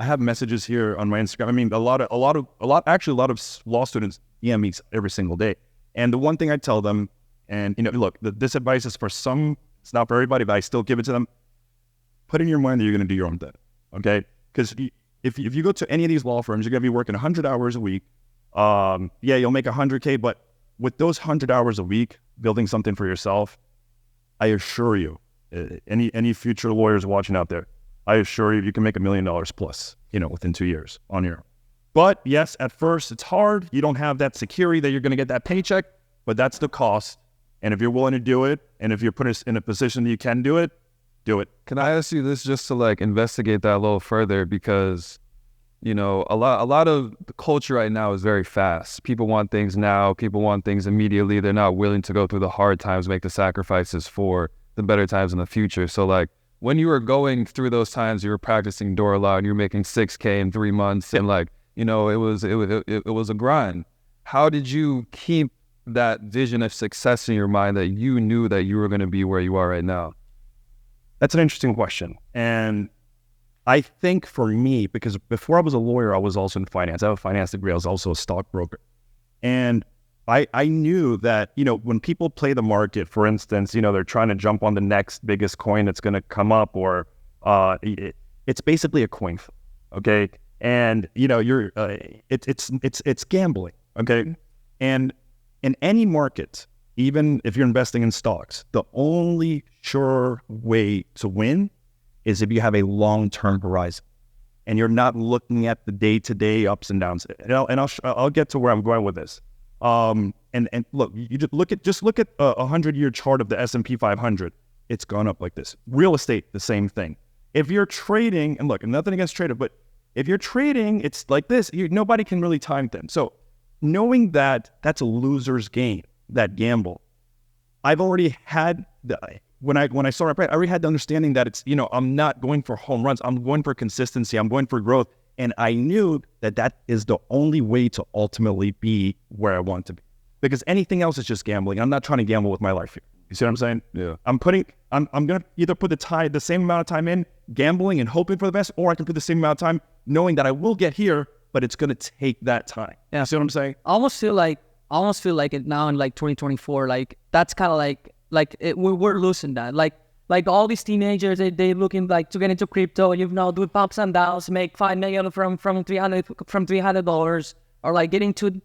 have messages here on my Instagram. I mean, a lot of law students DM me every single day. And the one thing I tell them, and look, this advice is for some, it's not for everybody, but I still give it to them. Put in your mind that you're going to do your own thing, okay? Because if you go to any of these law firms, you're going to be working 100 hours a week. You'll make $100K, but with those 100 hours a week, building something for yourself, I assure you, any future lawyers watching out there, I assure you, you can make $1 million plus, within 2 years on your own. But yes, at first it's hard. You don't have that security that you're going to get that paycheck, but that's the cost. And if you're willing to do it, and if you're put in a position that you can do it, do it. Can I ask you this just to investigate that a little further? Because, a lot of the culture right now is very fast. People want things now. People want things immediately. They're not willing to go through the hard times, make the sacrifices for the better times in the future. So when you were going through those times, you were practicing door law and you were making $6K in 3 months, and it was a grind. How did you keep that vision of success in your mind that you knew that you were going to be where you are right now? That's an interesting question. And I think for me, because before I was a lawyer, I was also in finance. I have a finance degree. I was also a stockbroker. And I knew that, when people play the market, for instance, they're trying to jump on the next biggest coin that's going to come up, or it's basically a coin flip, okay? And, it's gambling, okay? And in any market, even if you're investing in stocks, the only sure way to win is if you have a long-term horizon and you're not looking at the day-to-day ups and downs. I'll get to where I'm going with this. And look, you just look at a 100-year chart of the S&P 500. It's gone up like this. Real estate, the same thing. If you're trading, and look, nothing against traders, but if you're trading, it's like this. Nobody can really time them. So knowing that that's a loser's game, that gamble, I've already had when I saw it, I already had the understanding that it's, I'm not going for home runs. I'm going for consistency. I'm going for growth. And I knew that is the only way to ultimately be where I want to be, because anything else is just gambling. I'm not trying to gamble with my life here. You see what I'm saying? Yeah. I'm going to either put the same amount of time in gambling and hoping for the best, or I can put the same amount of time knowing that I will get here, but it's going to take that time. Yeah. You see what I'm saying? I almost feel like it now in 2024, that's kind of we're losing that. Like all these teenagers, they looking to get into crypto, do pops and downs, make $5 million from $300, or get into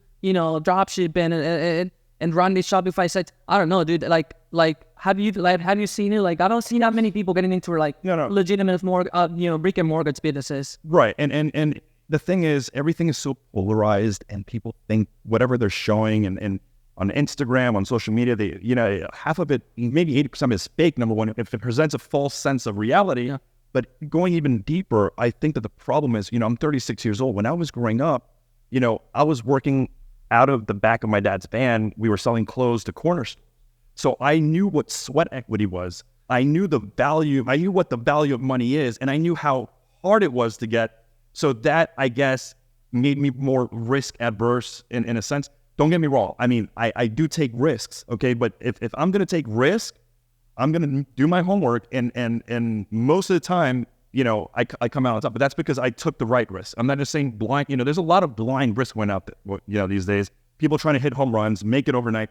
drop shipping and run these Shopify sites. I don't know, dude. Have you seen it? I don't see that many people getting into legitimate brick and mortgage businesses. Right, and the thing is, everything is so polarized, and people think whatever they're showing and on Instagram, on social media, they, half of it, maybe 80% is fake, number one, if it presents a false sense of reality. Yeah. But going even deeper, I think that the problem is, I'm 36 years old. When I was growing up, I was working out of the back of my dad's van. We were selling clothes to corner stores. So I knew what sweat equity was. I knew what the value of money is, and I knew how hard it was to get. So that, I guess, made me more risk adverse in a sense. Don't get me wrong. I mean, I do take risks, okay? But if I'm going to take risk, I'm going to do my homework, and most of the time, I come out on top. But that's because I took the right risk. I'm not just saying blind. There's a lot of blind risk going out there, these days. People trying to hit home runs, make it overnight.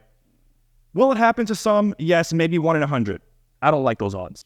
Will it happen to some? Yes, maybe 1 in 100. I don't like those odds.